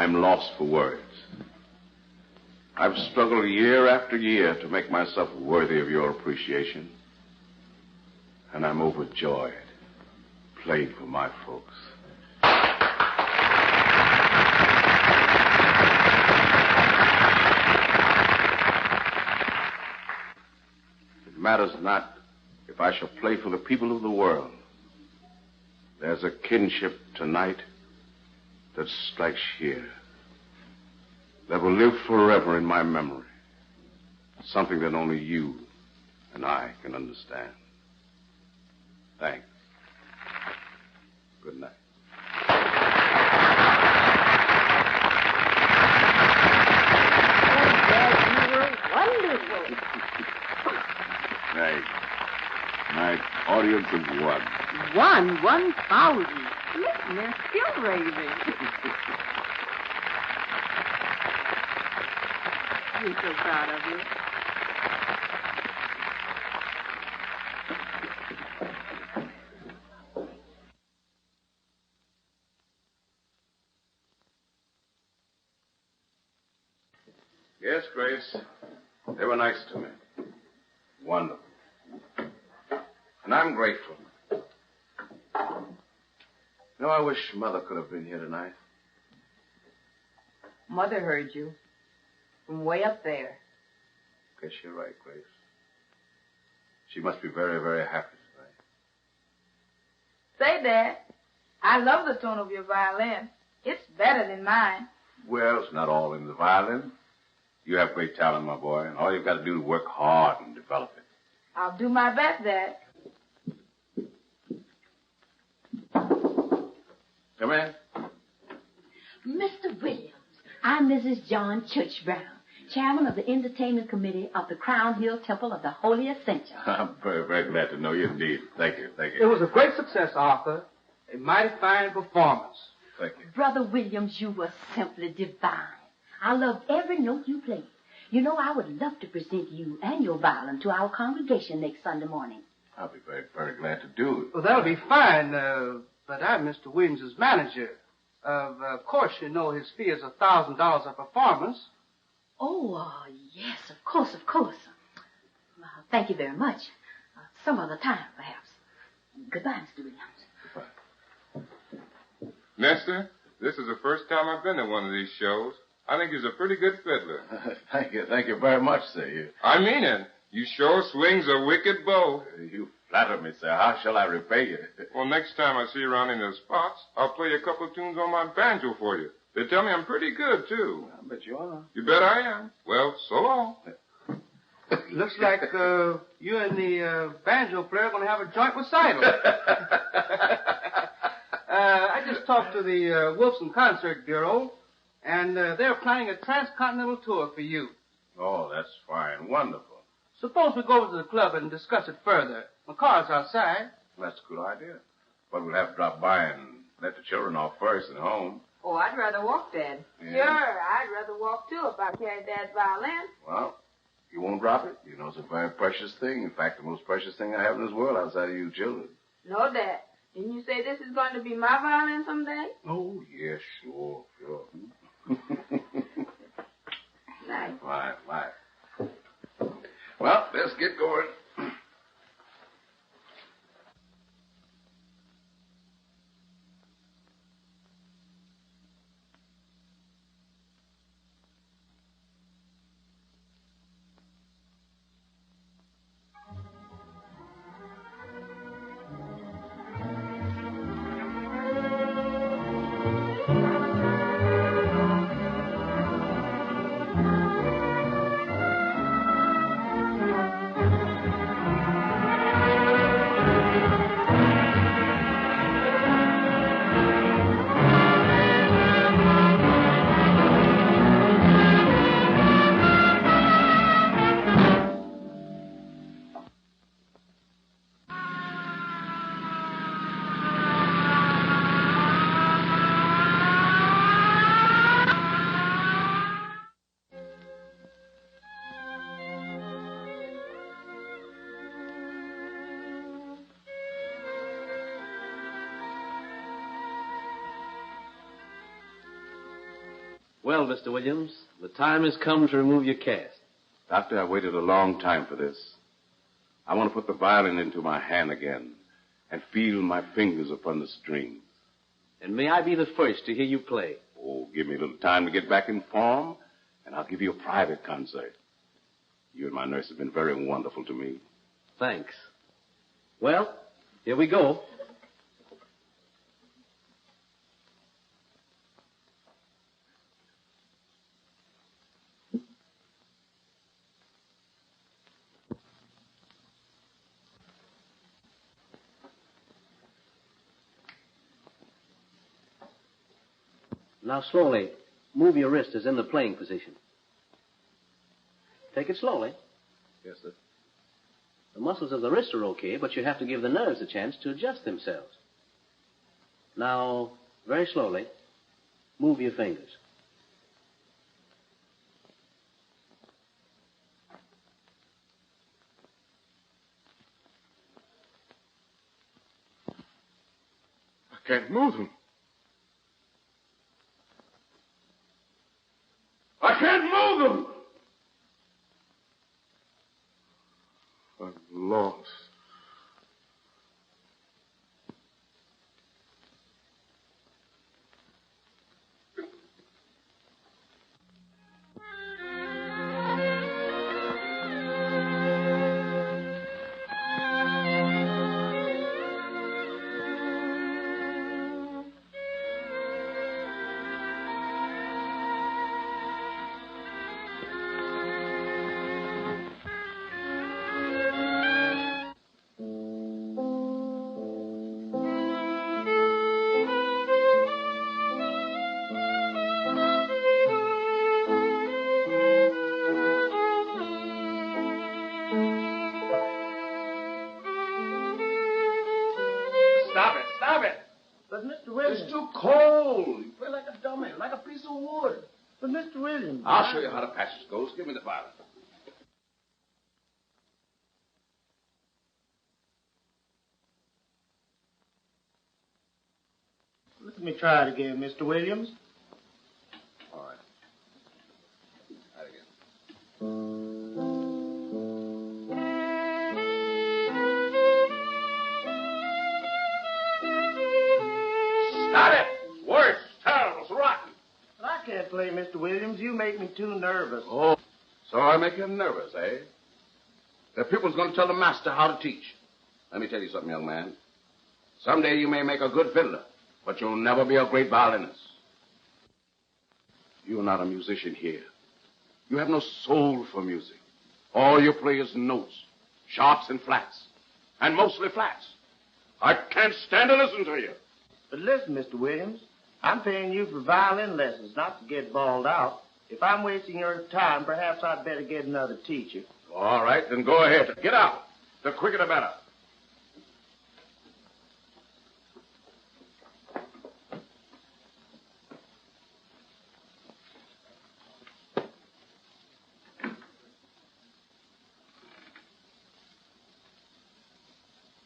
I'm lost for words. I've struggled year after year to make myself worthy of your appreciation. And I'm overjoyed, playing for my folks. It matters not if I shall play for the people of the world. There's a kinship tonight that strikes here, that will live forever in my memory. Something that only you and I can understand. Thanks. Good night. Oh, Dad, you were wonderful. Night. Audience of one. 1,000. Listen, they're still raving. We're so proud of you. Yes, Grace. They were nice to me. Wonderful. And I'm grateful. You know, I wish Mother could have been here tonight. Mother heard you. From way up there. Guess you're right, Grace. She must be very, very happy tonight. Say, Dad, I love the tone of your violin. It's better than mine. Well, it's not all in the violin. You have great talent, my boy, and all you've got to do is work hard and develop it. I'll do my best, Dad. Come in. Mr. Williams, I'm Mrs. John Church Brown, chairman of the entertainment committee of the Crown Hill Temple of the Holy Ascension. I'm very, very glad to know you indeed. Thank you. It was a great success, Arthur. A mighty fine performance. Thank you. Brother Williams, you were simply divine. I loved every note you played. You know, I would love to present you and your violin to our congregation next Sunday morning. I'll be very, very glad to do it. Well, that'll be fine, but I'm Mr. Williams' manager. Of course, you know his fee is $1,000 a performance. Oh, yes, of course. Thank you very much. Some other time, perhaps. Goodbye, Mr. Williams. Goodbye. Mister, this is the first time I've been to one of these shows. I think he's a pretty good fiddler. Thank you very much, sir. I mean it. You sure swings a wicked bow. You flatter me, sir. How shall I repay you? Well, next time I see you around in the spots, I'll play a couple of tunes on my banjo for you. They tell me I'm pretty good, too. I bet you are. You bet I am. Well, so long. Looks like you and the banjo player are going to have a joint recital. I just talked to the Wilson Concert Bureau, and they're planning a transcontinental tour for you. Oh, that's fine. Wonderful. Suppose we go over to the club and discuss it further. My car's outside. That's a good idea. But we'll have to drop by and let the children off first and home. Oh, I'd rather walk, Dad. Yeah. Sure, I'd rather walk, too, if I carried Dad's violin. Well, you won't drop it. You know it's a very precious thing. In fact, the most precious thing I have in this world outside of you children. No, Dad. Didn't you say this is going to be my violin someday? Oh, yes, sure. Nice. Fine. Well, let's get going. Well, Mr. Williams, the time has come to remove your cast. Doctor, I waited a long time for this. I want to put the violin into my hand again and feel my fingers upon the strings. And may I be the first to hear you play? Oh, give me a little time to get back in form, and I'll give you a private concert. You and my nurse have been very wonderful to me. Thanks. Well, here we go. Now, slowly, move your wrist as in the playing position. Take it slowly. Yes, sir. The muscles of the wrist are okay, but you have to give the nerves a chance to adjust themselves. Now, very slowly, move your fingers. I can't move them. I can't move them! I'm lost. Stop it. But, Mr. Williams. It's too cold. You play like a dummy, like a piece of wood. But, Mr. Williams. I'll show you how the passage goes. Give me the violin. Let me try it again, Mr. Williams. All right. Try it again. Stop it! It's worse. It's terrible. It's rotten. But I can't play, Mr. Williams. You make me too nervous. Oh, so I make you nervous, eh? The pupil's going to tell the master how to teach. Let me tell you something, young man. Someday you may make a good fiddler, but you'll never be a great violinist. You're not a musician here. You have no soul for music. All you play is notes, sharps and flats, and mostly flats. I can't stand to listen to you. But listen, Mr. Williams. I'm paying you for violin lessons, not to get bawled out. If I'm wasting your time, perhaps I'd better get another teacher. All right, then go ahead. Get out. The quicker the better.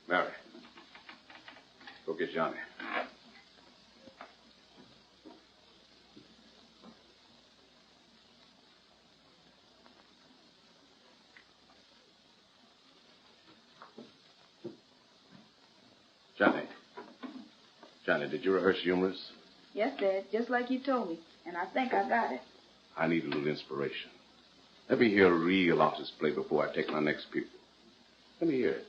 Mary, go get Johnny. Johnny, did you rehearse humorous? Yes, Dad, just like you told me. And I think I got it. I need a little inspiration. Let me hear a real artist play before I take my next pupil. Let me hear it.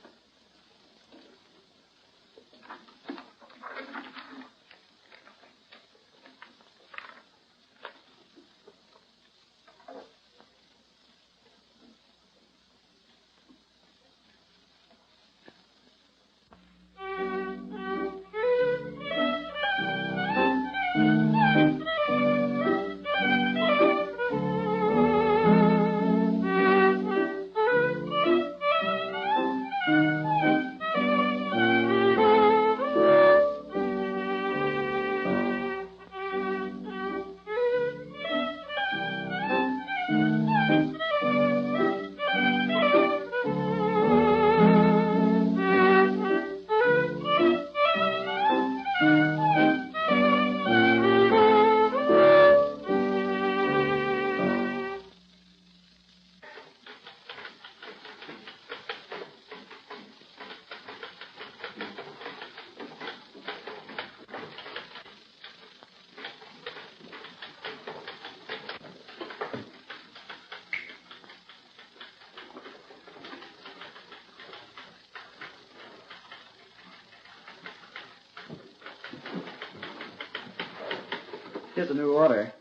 Here's a new order.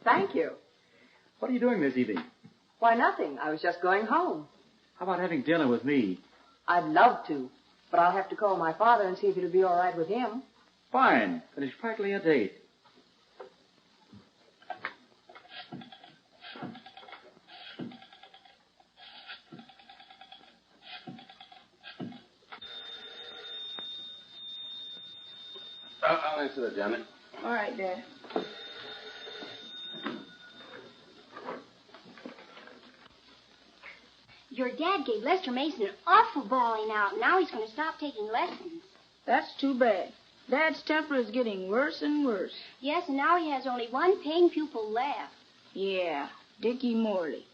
Thank you. What are you doing this evening? Why, nothing. I was just going home. How about having dinner with me? I'd love to, but I'll have to call my father and see if it'll be all right with him. Fine. Then it's practically a date. I'll answer that, Janet. All right, Dad. Your dad gave Lester Mason an awful bawling out. Now he's going to stop taking lessons. That's too bad. Dad's temper is getting worse and worse. Yes, and now he has only one paying pupil left. Yeah, Dickie Morley.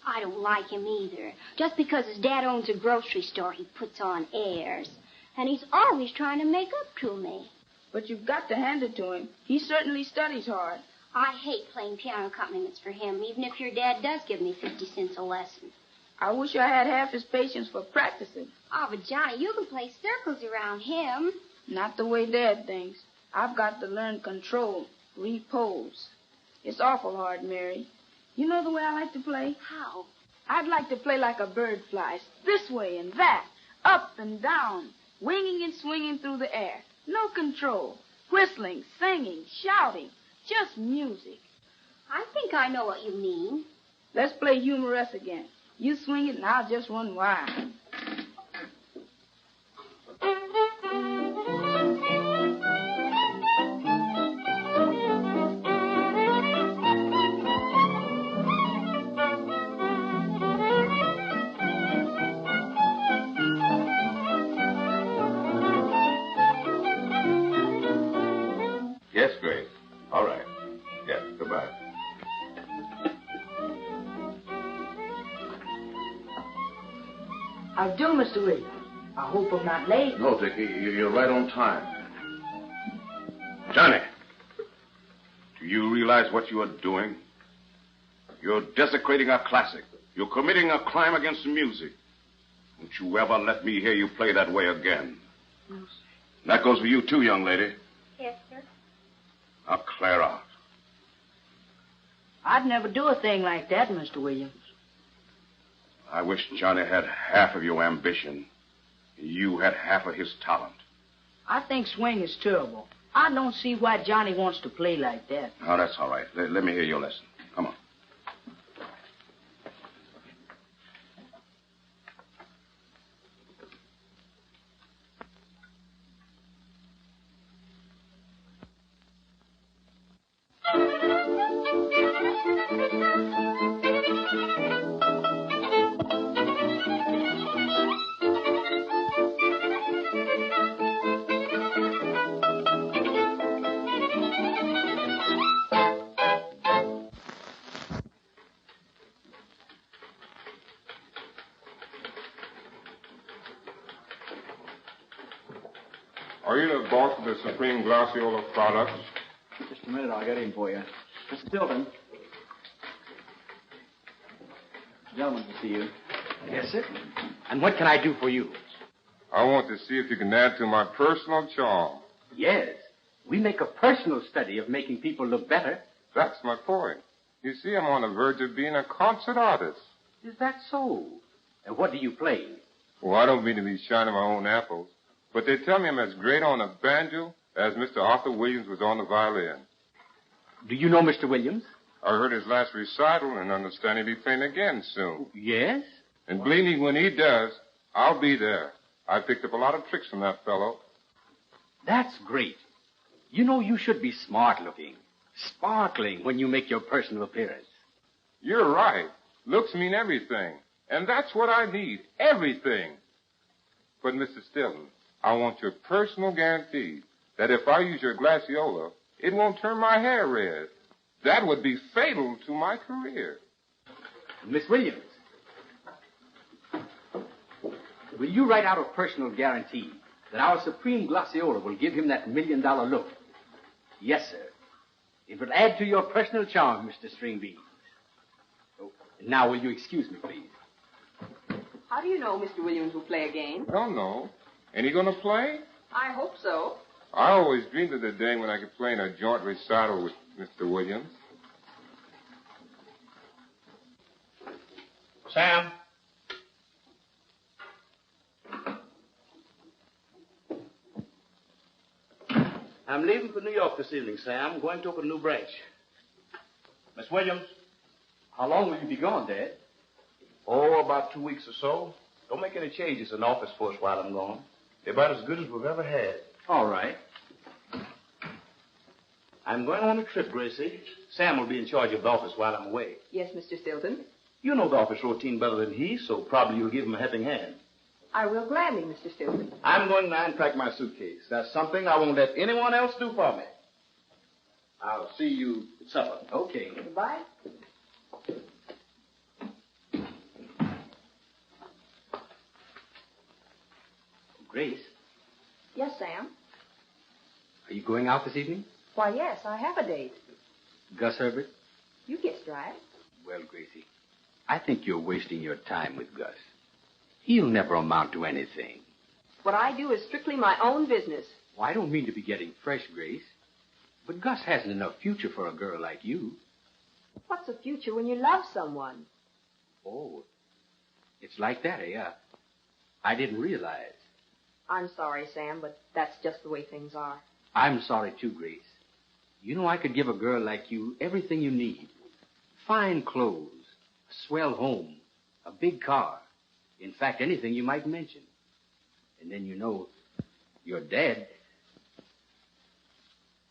I don't like him either. Just because his dad owns a grocery store, he puts on airs. And he's always trying to make up to me. But you've got to hand it to him. He certainly studies hard. I hate playing piano accompaniments for him, even if your dad does give me 50 cents a lesson. I wish I had half his patience for practicing. Oh, but Johnny, you can play circles around him. Not the way Dad thinks. I've got to learn control, repose. It's awful hard, Mary. You know the way I like to play? How? I'd like to play like a bird flies, this way and that, up and down, winging and swinging through the air. No control. Whistling, singing, shouting, just music. I think I know what you mean. Let's play humorous again. You swing it and I'll just run wild. Yes, Grace. All right. Yes, goodbye. How do, Mr. Williams? I hope I'm not late. No, Dickie, you're right on time. Johnny, do you realize what you are doing? You're desecrating a classic. You're committing a crime against music. Don't you ever let me hear you play that way again. No, sir. That goes for you, too, young lady. Yes, sir. Now, clear out. I'd never do a thing like that, Mr. Williams. I wish Johnny had half of your ambition. You had half of his talent. I think swing is terrible. I don't see why Johnny wants to play like that. Oh, that's all right. Let me hear your lesson. Come on. Are you the boss of the Supreme Glaciola products? Just a minute, I'll get him for you. Mr. Tilton. Gentlemen to see you. Yes, sir. And what can I do for you? I want to see if you can add to my personal charm. Yes. We make a personal study of making people look better. That's my point. You see, I'm on the verge of being a concert artist. Is that so? And what do you play? Well, I don't mean to be shining my own apples, but they tell me I'm as great on the banjo as Mr. Arthur Williams was on the violin. Do you know Mr. Williams? I heard his last recital and understand he'll be playing again soon. Yes? And believe me, when he does, I'll be there. I picked up a lot of tricks from that fellow. That's great. You know, you should be smart looking, sparkling when you make your personal appearance. You're right. Looks mean everything. And that's what I need. Everything. But, Mr. Stilton, I want your personal guarantee that if I use your glaciola, it won't turn my hair red. That would be fatal to my career. Miss Williams, will you write out a personal guarantee that our Supreme Glaciola will give him that $1 million look? Yes, sir. It will add to your personal charm, Mr. Stringbean. Oh, now, will you excuse me, please? How do you know Mr. Williams will play again? Don't know. Ain't he going to play? I hope so. I always dreamed of the day when I could play in a joint recital with Mr. Williams. Sam? I'm leaving for New York this evening, Sam. Going to open a new branch. Miss Williams? How long will you be gone, Dad? Oh, about 2 weeks or so. Don't make any changes in the office for us while I'm gone. They're about as good as we've ever had. All right. I'm going on a trip, Gracie. Sam will be in charge of the office while I'm away. Yes, Mr. Stilton. You know the office routine better than he, so probably you'll give him a helping hand. I will gladly, Mr. Stilton. I'm going to unpack my suitcase. That's something I won't let anyone else do for me. I'll see you at supper. Okay. Goodbye. Grace, Yes, Sam. are you going out this evening? Why, yes, I have a date. Gus Herbert? You guessed right. Well, Gracie, I think you're wasting your time with Gus. He'll never amount to anything. What I do is strictly my own business. Well, I don't mean to be getting fresh, Grace, but Gus hasn't enough future for a girl like you. What's a future when you love someone? Oh, it's like that, eh? I didn't realize. I'm sorry, Sam, but that's just the way things are. I'm sorry, too, Grace. You know, I could give a girl like you everything you need. Fine clothes, a swell home, a big car. In fact, anything you might mention. And then, you know, your dad.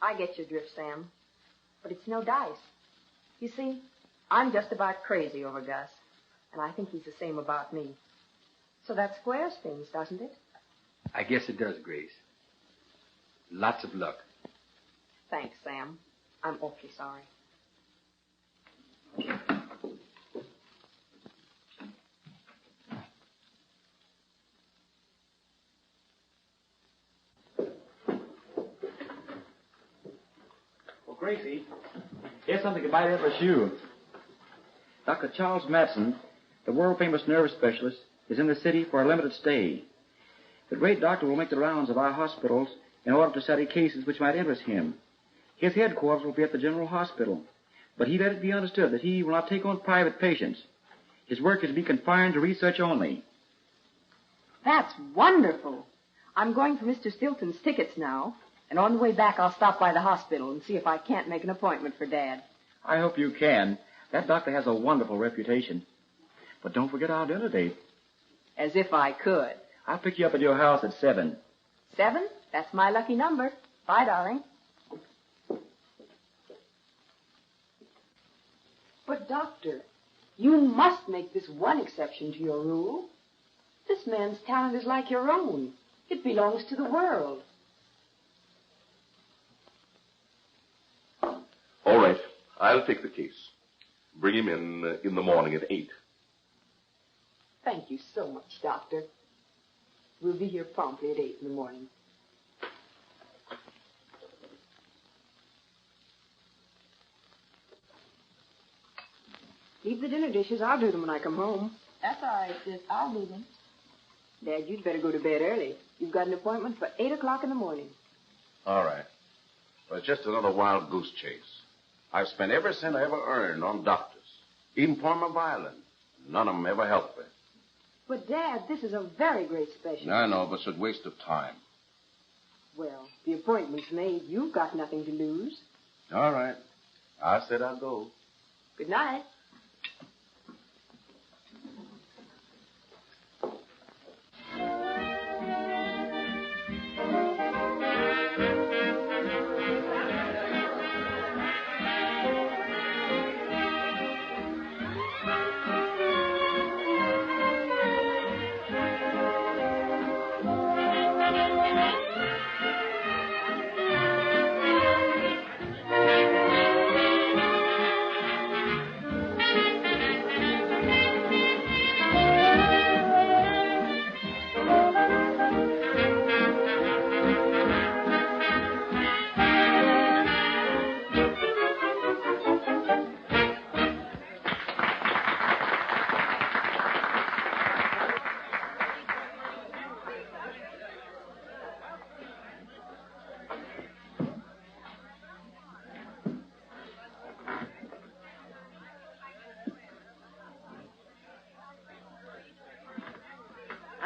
I get your drift, Sam, but it's no dice. You see, I'm just about crazy over Gus, and I think he's the same about me. So that squares things, doesn't it? I guess it does, Grace. Lots of luck. Thanks, Sam. I'm awfully sorry. Well, Gracie, here's something that might interest you. Dr. Charles Madsen, the world-famous nerve specialist, is in the city for a limited stay. The great doctor will make the rounds of our hospitals in order to study cases which might interest him. His headquarters will be at the General Hospital, but he let it be understood that he will not take on private patients. His work is to be confined to research only. That's wonderful. I'm going for Mr. Stilton's tickets now, and on the way back I'll stop by the hospital and see if I can't make an appointment for Dad. I hope you can. That doctor has a wonderful reputation. But don't forget our dinner date. As if I could. I'll pick you up at your house at 7. 7? That's my lucky number. Bye, darling. But, Doctor, you must make this one exception to your rule. This man's talent is like your own. It belongs to the world. All right. I'll take the case. Bring him in the morning at 8. Thank you so much, Doctor. We'll be here promptly at 8 in the morning. Leave the dinner dishes. I'll do them when I come home. That's all right, sis. I'll do them. Dad, you'd better go to bed early. You've got an appointment for 8 o'clock in the morning. All right. Well, it's just another wild goose chase. I've spent every cent I ever earned on doctors, even for my violin. None of them ever helped me. But, Dad, this is a very great special. I know, but it's a waste of time. Well, the appointment's made. You've got nothing to lose. All right. I said I'd go. Good night.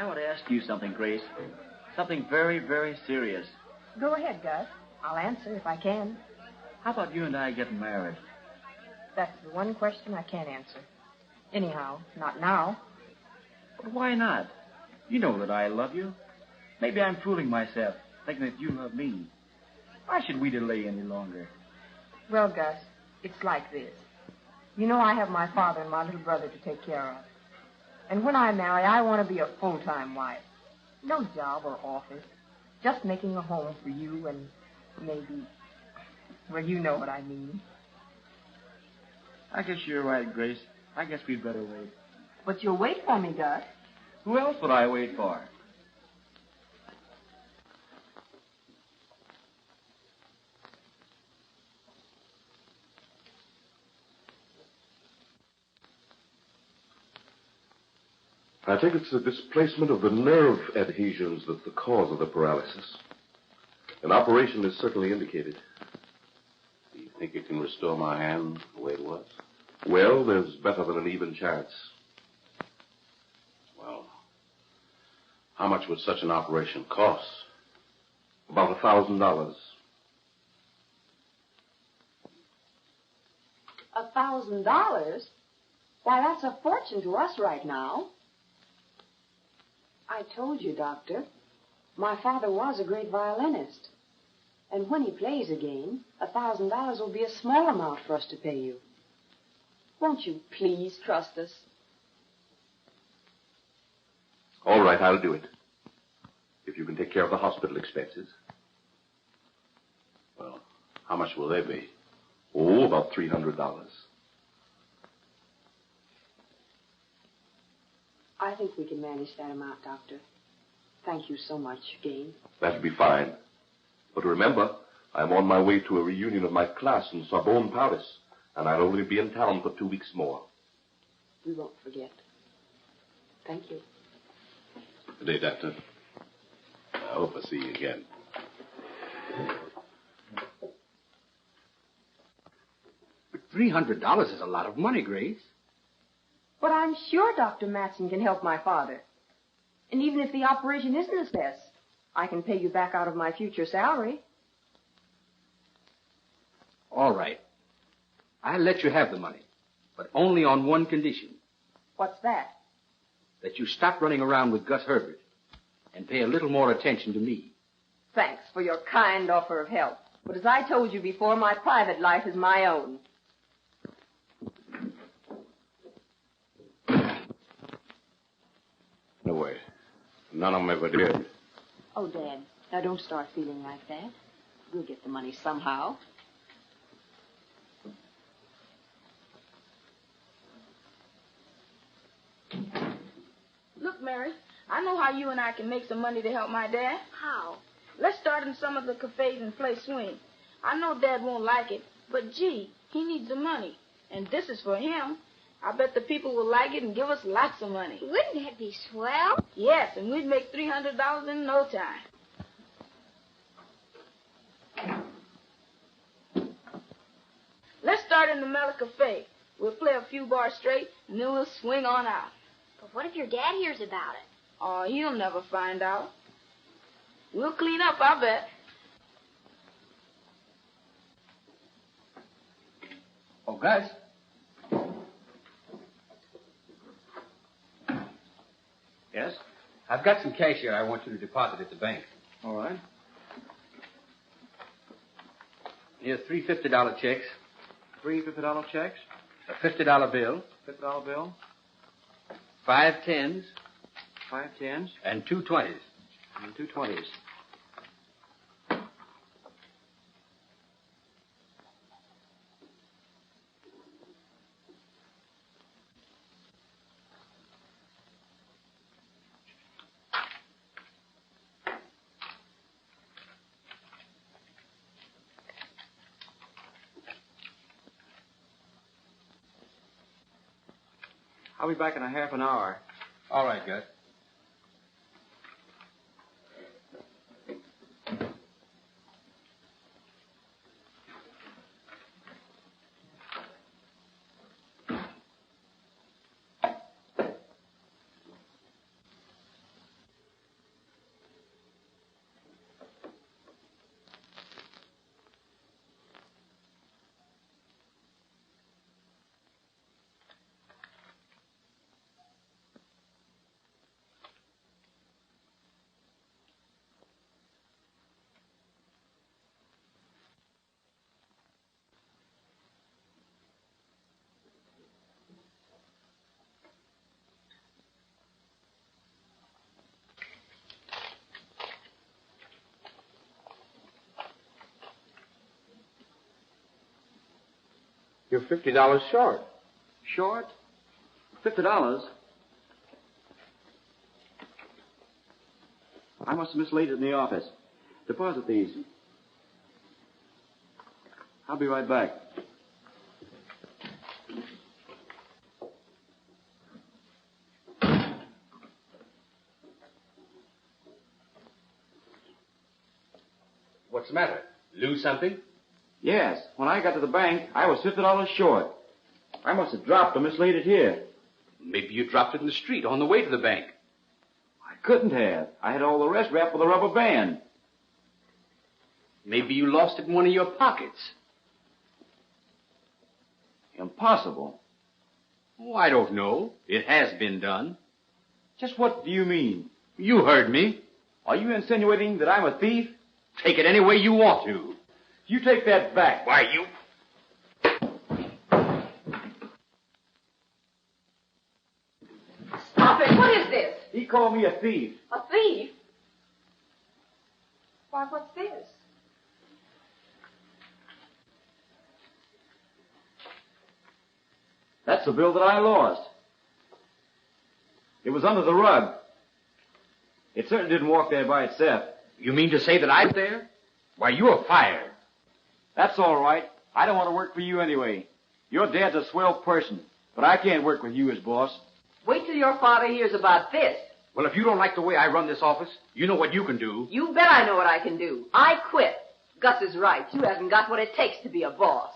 I want to ask you something, Grace. Something very, very serious. Go ahead, Gus. I'll answer if I can. How about you and I getting married? That's the one question I can't answer. Anyhow, not now. But why not? You know that I love you. Maybe I'm fooling myself, thinking that you love me. Why should we delay any longer? Well, Gus, it's like this. You know I have my father and my little brother to take care of. And when I marry, I want to be a full-time wife. No job or office. Just making a home for you and maybe... Well, you know what I mean. I guess you're right, Grace. I guess we'd better wait. But you'll wait for me, Gus. Who else would I wait for? I think it's the displacement of the nerve adhesions that's the cause of the paralysis. An operation is certainly indicated. Do you think it can restore my hand the way it was? Well, there's better than an even chance. Well, how much would such an operation cost? About $1,000. $1,000? Why, that's a fortune to us right now. I told you, Doctor, my father was a great violinist. And when he plays again, $1,000 will be a small amount for us to pay you. Won't you please trust us? All right, I'll do it. If you can take care of the hospital expenses. Well, how much will they be? Oh, about $300. I think we can manage that amount, Doctor. Thank you so much again. That'll be fine. But remember, I'm on my way to a reunion of my class in Sorbonne, Paris, and I'll only be in town for 2 weeks more. We won't forget. Thank you. Good day, Doctor. I hope I see you again. But $300 is a lot of money, Grace. But I'm sure Dr. Matson can help my father. And even if the operation isn't a success, I can pay you back out of my future salary. All right. I'll let you have the money, but only on one condition. What's that? That you stop running around with Gus Herbert and pay a little more attention to me. Thanks for your kind offer of help. But as I told you before, my private life is my own. No way. None of them ever did. Oh, Dad, now don't start feeling like that. We'll get the money somehow. Look, Mary, I know how you and I can make some money to help my dad. How? Let's start in some of the cafes and play swing. I know Dad won't like it, but gee, he needs the money. And this is for him. I bet the people will like it and give us lots of money. Wouldn't that be swell? Yes, and we'd make $300 in no time. Let's start in the Mela Cafe. We'll play a few bars straight, and then we'll swing on out. But what if your dad hears about it? Oh, he'll never find out. We'll clean up, I bet. Oh, Gus. Yes? I've got some cash here I want you to deposit at the bank. All right. Here's three $50 checks. Three $50 checks. A $50 bill. $50 bill. 5 10s. 5 10s. And 2 20s. And 2 20s. I'll be back in a half an hour. All right, Gus. You're $50 short. Short? $50? I must have mislaid it in the office. Deposit these. I'll be right back. What's the matter? Lose something? Yes. When I got to the bank, I was $50 short. I must have dropped or mislaid it here. Maybe you dropped it in the street on the way to the bank. I couldn't have. I had all the rest wrapped with a rubber band. Maybe you lost it in one of your pockets. Impossible. Oh, I don't know. It has been done. Just what do you mean? You heard me. Are you insinuating that I'm a thief? Take it any way you want to. You take that back. Why, you... Stop it. What is this? He called me a thief. A thief? Why, what's this? That's the bill that I lost. It was under the rug. It certainly didn't walk there by itself. You mean to say that I'm there? Why, you're fired. That's all right. I don't want to work for you anyway. Your dad's a swell person, but I can't work with you as boss. Wait till your father hears about this. Well, if you don't like the way I run this office, you know what you can do. You bet I know what I can do. I quit. Gus is right. You haven't got what it takes to be a boss.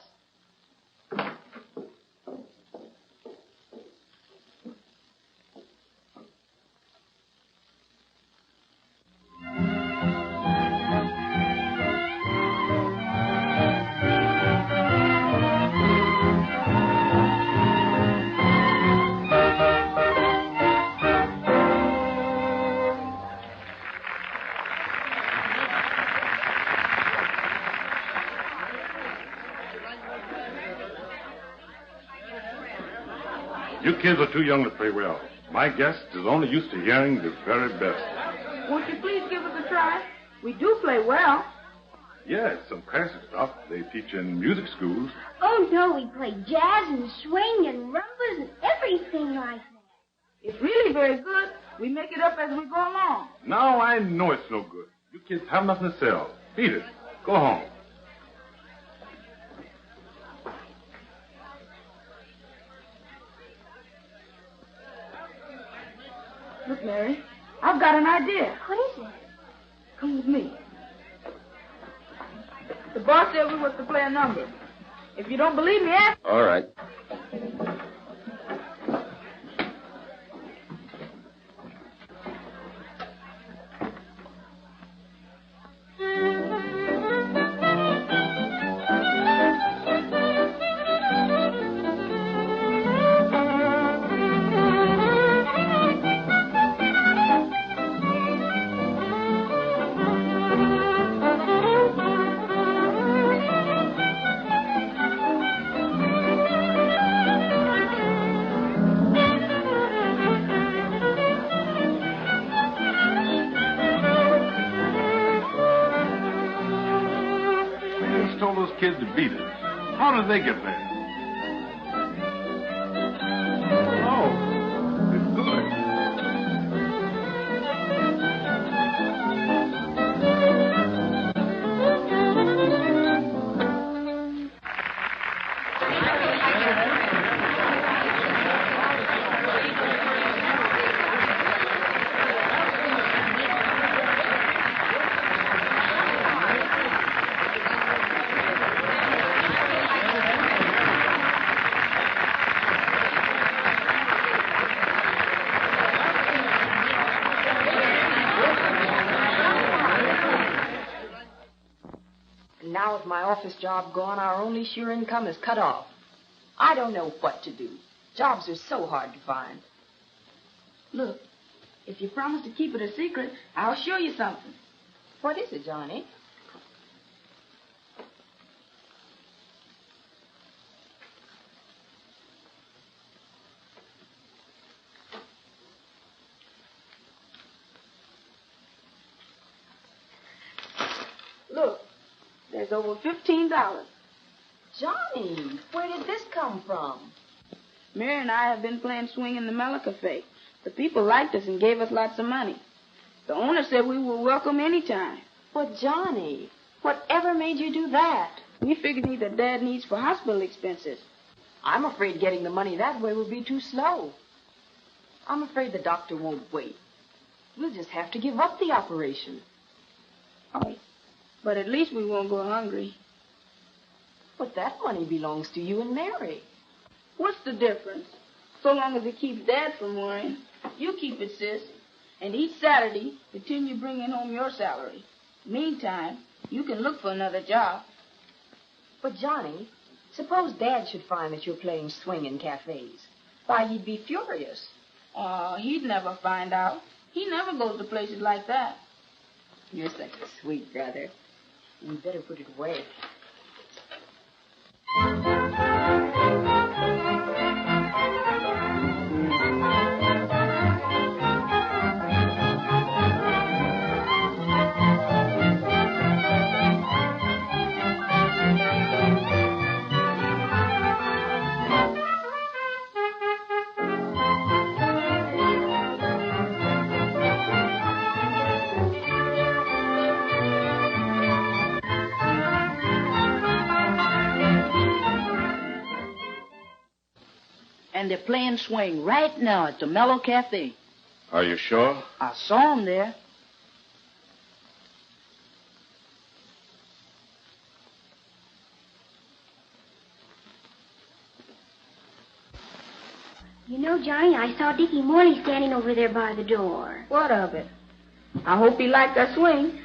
You kids are too young to play well. My guest is only used to hearing the very best. Won't you please give us a try? We do play well. Yes, some classic stuff they teach in music schools. Oh, no, we play jazz and swing and rumbas and everything like that. It's really very good. We make it up as we go along. Now I know it's no good. You kids have nothing to sell. Beat it. Go home. Look, Mary, I've got an idea. What is it? Come with me. The boss said we were to play a number. If you don't believe me, ask. All right. Kids to beat it. How did they get there? Oh, it's good. Now with my office job gone, our only sure income is cut off. I don't know what to do. Jobs are so hard to find. Look, if you promise to keep it a secret, I'll show you something. What is it, Johnny? Look, there's over $15. Johnny, where did this come from? Mary and I have been playing swing in the Mellow Cafe. The people liked us and gave us lots of money. The owner said we were welcome any time. But, Johnny, whatever made you do that? We figured neither Dad needs for hospital expenses. I'm afraid getting the money that way will be too slow. I'm afraid the doctor won't wait. We'll just have to give up the operation. Oh, but at least we won't go hungry. But that money belongs to you and Mary. What's the difference? So long as it keeps Dad from worrying. You keep it, sis. And each Saturday, continue bringing home your salary. Meantime, you can look for another job. But, Johnny, suppose Dad should find that you're playing swing in cafes. Why, he'd be furious. Oh, he'd never find out. He never goes to places like that. You're such a sweet brother. You'd better put it away. And they're playing swing right now at the Mellow Cafe. Are you sure? I saw 'em there. You know, Johnny, I saw Dickie Morley standing over there by the door. What of it? I hope he liked our swing.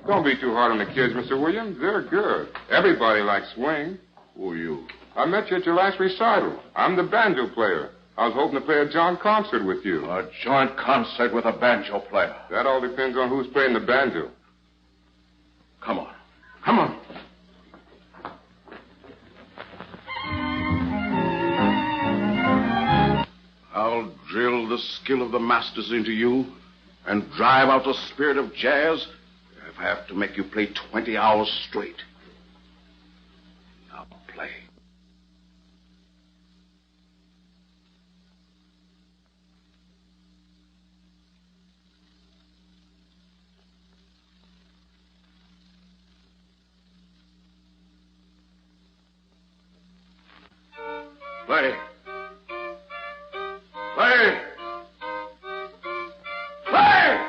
Don't be too hard on the kids, Mr. Williams. They're good. Everybody likes swing. Who are you? I met you at your last recital. I'm the banjo player. I was hoping to play a joint concert with you. A joint concert with a banjo player. That all depends on who's playing the banjo. Come on. Come on. I'll drill the skill of the masters into you and drive out the spirit of jazz if I have to make you play 20 hours straight. Now play. Play. Play. Play.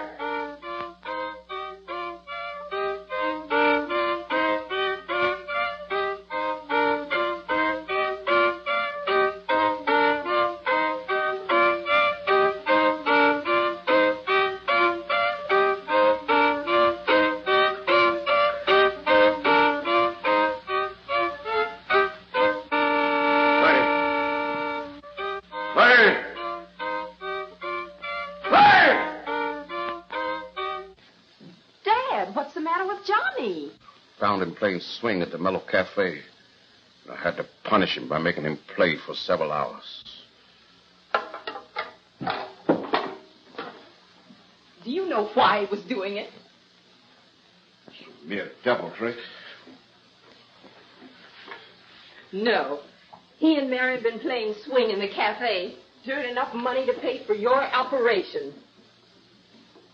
Dad, what's the matter with Johnny? Found him playing swing at the Mellow Cafe. I had to punish him by making him play for several hours. Do you know why he was doing it? Mere deviltry. No. He and Mary have been playing swing in the cafe to earn enough money to pay for your operation.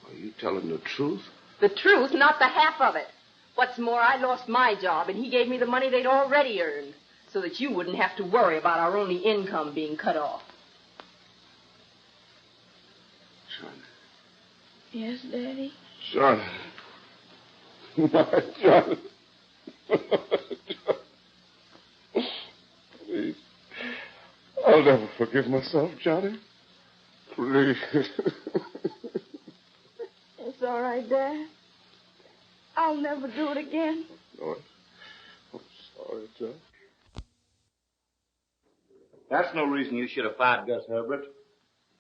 Are you telling the truth? The truth, not the half of it. What's more, I lost my job, and he gave me the money they'd already earned, so that you wouldn't have to worry about our only income being cut off. Son. Yes, Daddy? Son. My Johnny. Please. I'll never forgive myself, Johnny. Please. It's all right, Dad. I'll never do it again. No, I'm sorry, John. That's no reason you should have fired Gus Herbert.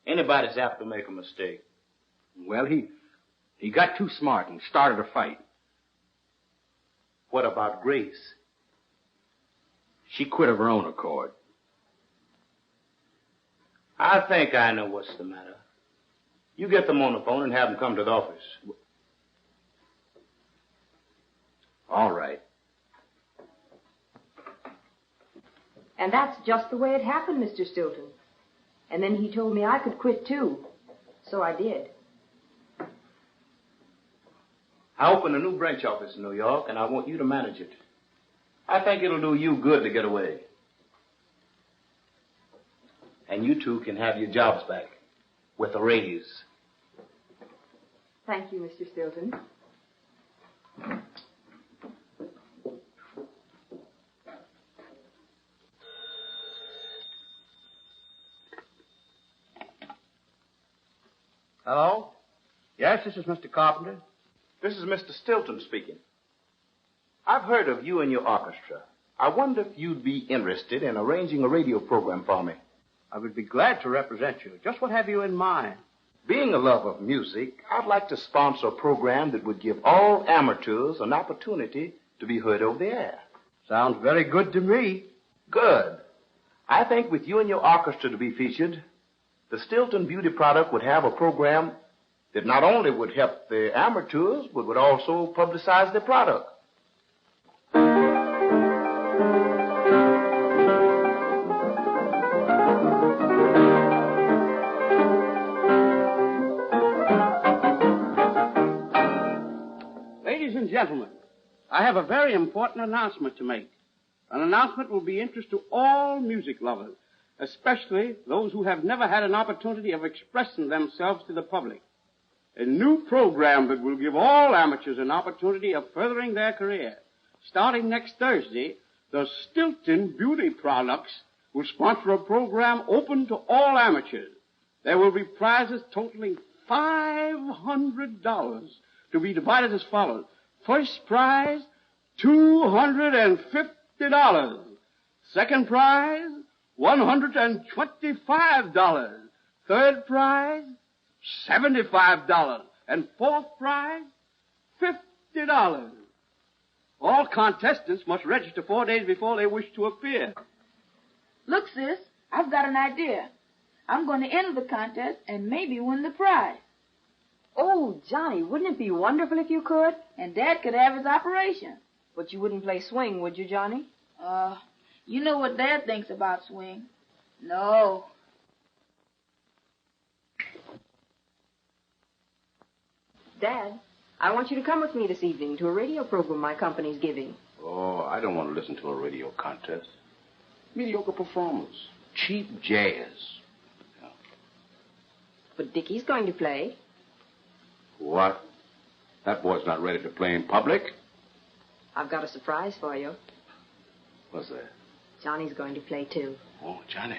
Anybody's apt to make a mistake. Well, he got too smart and started a fight. What about Grace? She quit of her own accord. I think I know what's the matter. You get them on the phone and have them come to the office. All right. And that's just the way it happened, Mr. Stilton. And then he told me I could quit, too. So I did. I opened a new branch office in New York, and I want you to manage it. I think it'll do you good to get away. And you two can have your jobs back with a raise. Thank you, Mr. Stilton. Hello? Yes, this is Mr. Carpenter. This is Mr. Stilton speaking. I've heard of you and your orchestra. I wonder if you'd be interested in arranging a radio program for me. I would be glad to represent you. Just what have you in mind? Being a lover of music, I'd like to sponsor a program that would give all amateurs an opportunity to be heard over the air. Sounds very good to me. Good. I think with you and your orchestra to be featured, the Stilton Beauty product would have a program that not only would help the amateurs, but would also publicize the product. Ladies and gentlemen, I have a very important announcement to make. An announcement will be interest to all music lovers, especially those who have never had an opportunity of expressing themselves to the public. A new program that will give all amateurs an opportunity of furthering their career. Starting next Thursday, the Stilton Beauty Products will sponsor a program open to all amateurs. There will be prizes totaling $500 to be divided as follows. First prize, $250. Second prize, $125. Third prize, $75. And fourth prize, $50. All contestants must register 4 days before they wish to appear. Look, sis, I've got an idea. I'm going to enter the contest and maybe win the prize. Oh, Johnny, wouldn't it be wonderful if you could? And Dad could have his operation. But you wouldn't play swing, would you, Johnny? You know what Dad thinks about swing. No. Dad, I want you to come with me this evening to a radio program my company's giving. Oh, I don't want to listen to a radio contest. Mediocre performance. Cheap jazz. Yeah. But Dickie's going to play. What? That boy's not ready to play in public. I've got a surprise for you. What's that? Johnny's going to play, too. Oh, Johnny.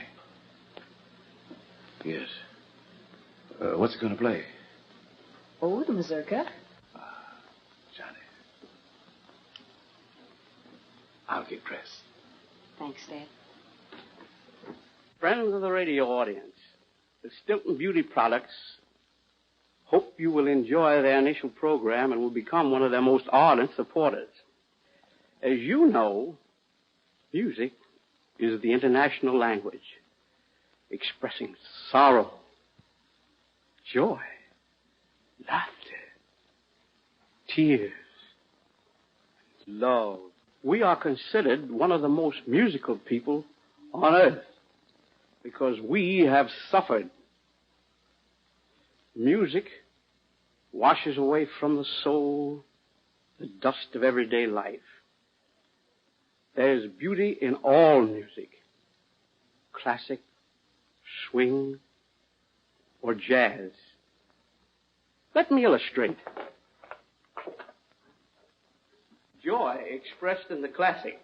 Yes. What's he going to play? Oh, the mazurka. Johnny. I'll get dressed. Thanks, Dad. Friends of the radio audience, the Stilton Beauty Products hope you will enjoy their initial program and will become one of their most ardent supporters. As you know, music is the international language, expressing sorrow, joy, laughter, tears, love. We are considered one of the most musical people on earth because we have suffered. Music washes away from the soul the dust of everyday life. There is beauty in all music, classic, swing, or jazz. Let me illustrate. joy expressed in the classic.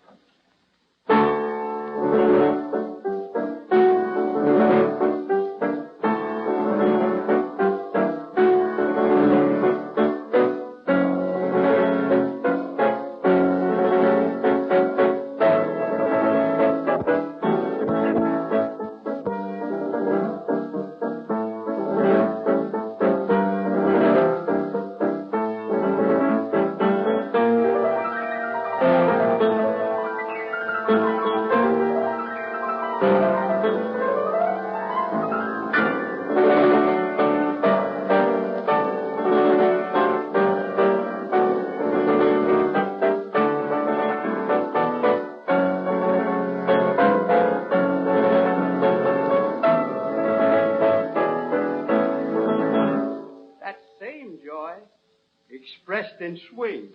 Expressed in swing.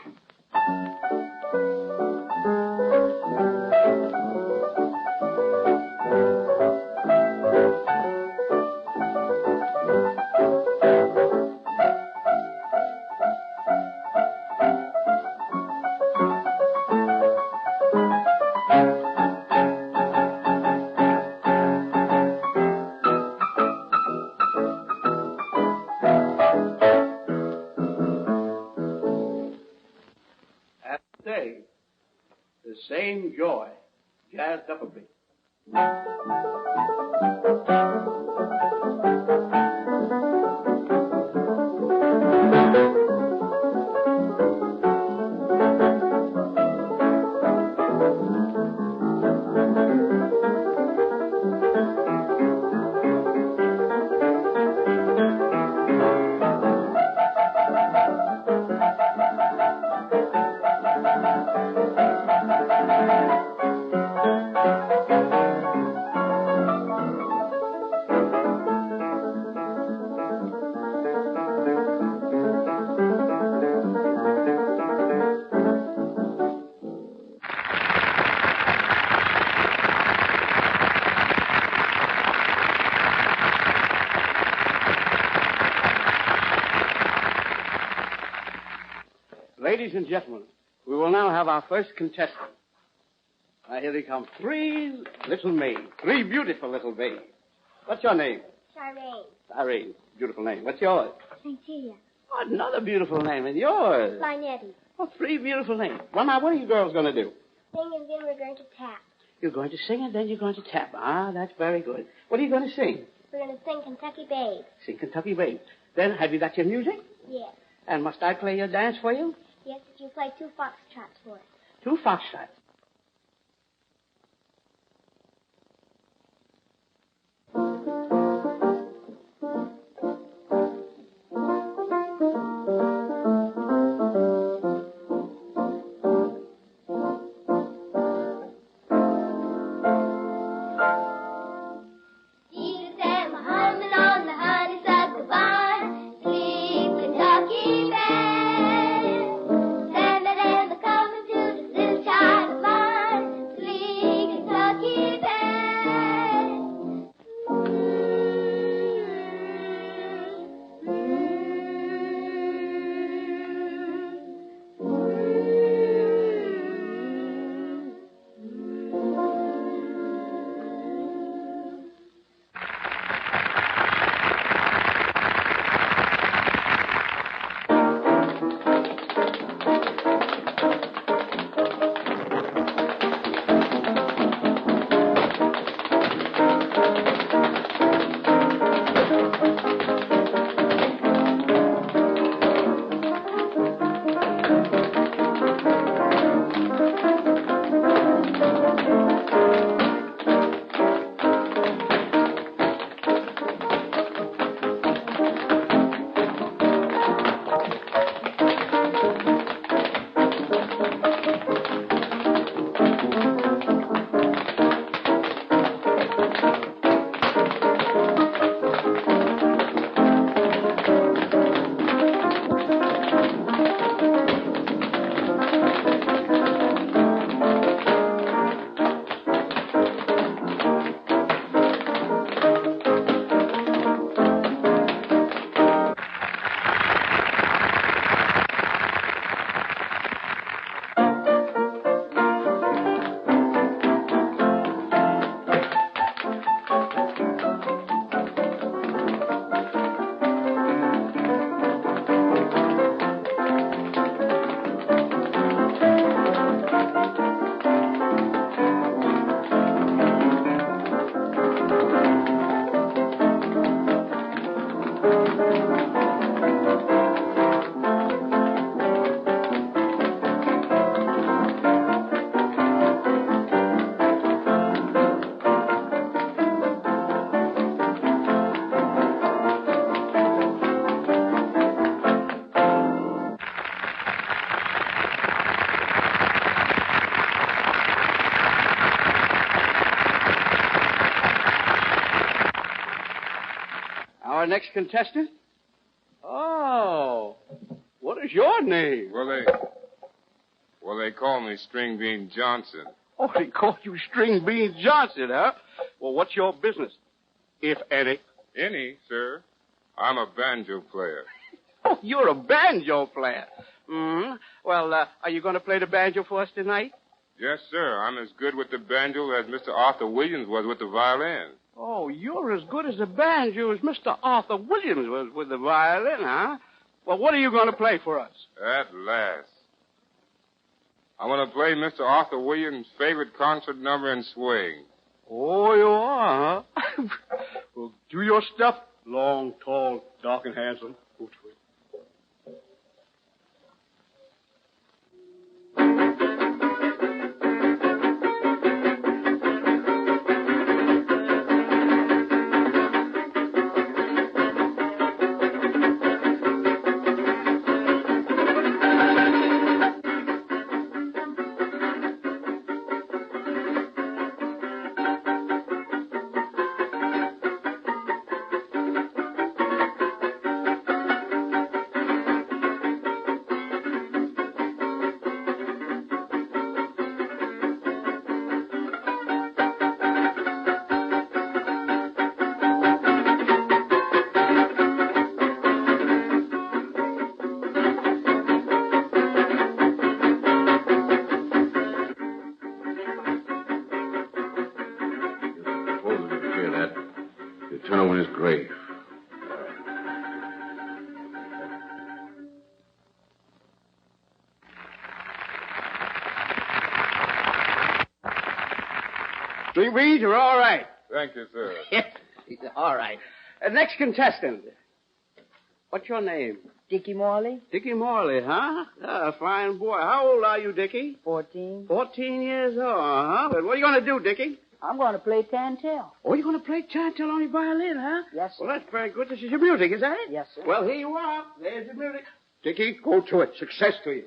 The same joy, jazzed up a bit. Ladies and gentlemen, we will now have our first contestant. Here they come. Three little maids. Three beautiful little maids. What's your name? Charmaine. Irene. Beautiful name. What's yours? Cynthia. Oh, another beautiful name. And yours? Linetti. Oh, three beautiful names. Well, now, what are you girls going to do? Sing and then we're going to tap. You're going to sing and then you're going to tap. Ah, that's very good. What are you going to sing? We're going to sing Kentucky Babe. Sing Kentucky Babe. Then, have you got your music? Yes. And must I play your dance for you? Yes, if you play 2 foxtrots for us. 2 foxtrots. Child Our next contestant? Oh, what is your name? Well, they call me String Bean Johnson. Oh, they call you String Bean Johnson, huh? Well, what's your business, if any? Any, sir. I'm a banjo player. Oh, you're a banjo player. Mm-hmm. Well, are you going to play the banjo for us tonight? Yes, sir. I'm as good with the banjo as Mr. Arthur Williams was with the violin. Oh, you're as good as the banjo as Mr. Arthur Williams was with the violin, huh? Well, what are you going to play for us? At last. I'm going to play Mr. Arthur Williams' favorite concert number in swing. Oh, you are, huh? Well, do your stuff. Long, tall, dark, and handsome. Go to it. Grave. String Beans, you're all right. Thank you, sir. All right. Next contestant. What's your name? Dickie Morley. Dickie Morley, huh? Fine boy. How old are you, Dickie? 14. 14 years old, huh? Well, what are you going to do, Dickie? I'm going to play Tantel. Oh, you're going to play Tantel on your violin, huh? Yes, sir. Well, that's very good. This is your music, is that it? Yes, sir. Well, here you are. There's your music. Dickie, go to it. Success to you.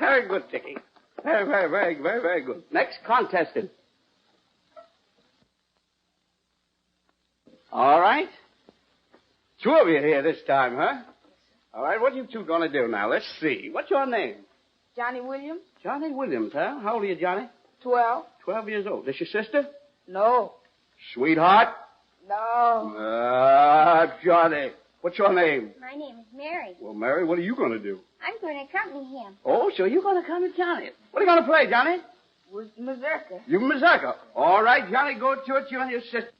Very good, Dickie. Very good. Next contestant. All right. Two of you here this time, huh? All right, what are you two going to do now? Let's see. What's your name? Johnny Williams? Johnny Williams, huh? How old are you, Johnny? 12. 12 years old. This your sister? No. Sweetheart? No. Johnny. What's your name? My name is Mary. Well, Mary, what are you going to do? I'm going to accompany him. Oh, so you're going to come to Johnny. What are you going to play, Johnny? With Mazurka. You Mazurka. All right, Johnny, go to it, you and your sister.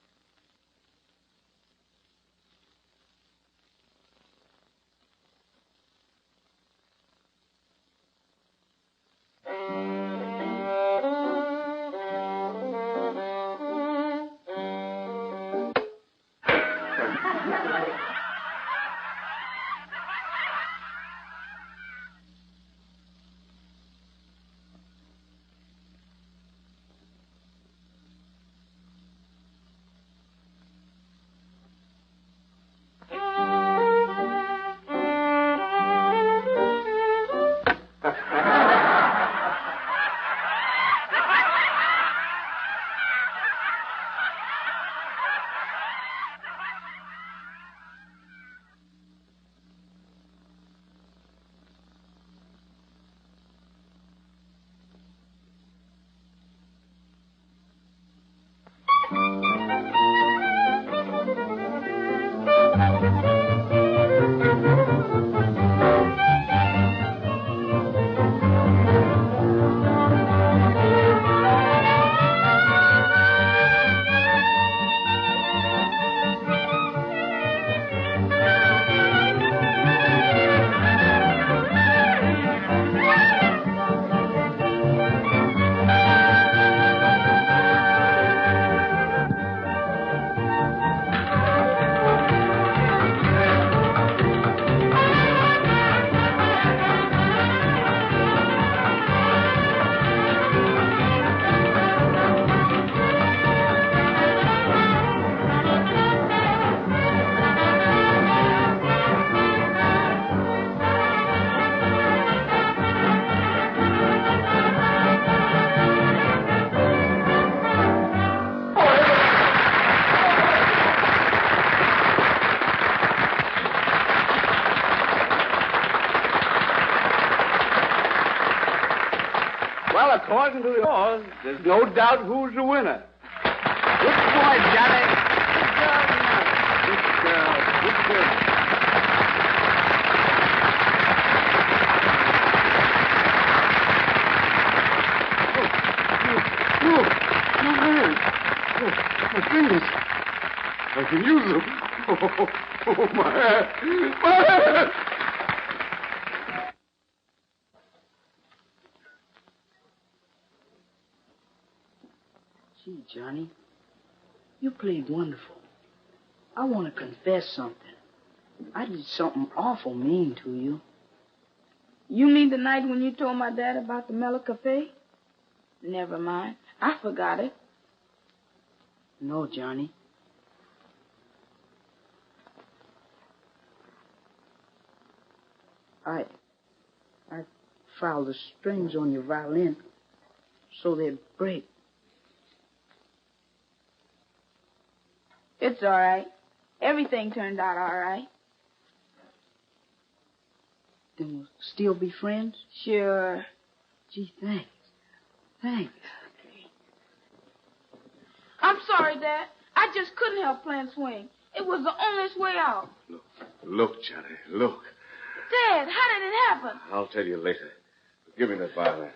according to the laws, there's no doubt who's the winner. Good boy, Johnny. Good girl. Good girl. Look, my hands. Look, my fingers. I can use them. Oh, my hand. My hand. Gee, Johnny, you played wonderful. I want to confess something. I did something awful mean to you. You mean the night when you told my dad about the Mellow Cafe? Never mind. I forgot it. No, Johnny. I filed the strings on your violin so they'd break. It's all right. Everything turned out all right. Then we'll still be friends? Sure. Gee, thanks. Thanks. I'm sorry, Dad. I just couldn't help playing swing. It was the only way out. Look, Johnny, look. Dad, how did it happen? I'll tell you later. Give me that violin.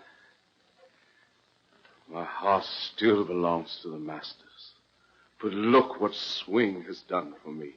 My heart still belongs to the masters. But look what swing has done for me.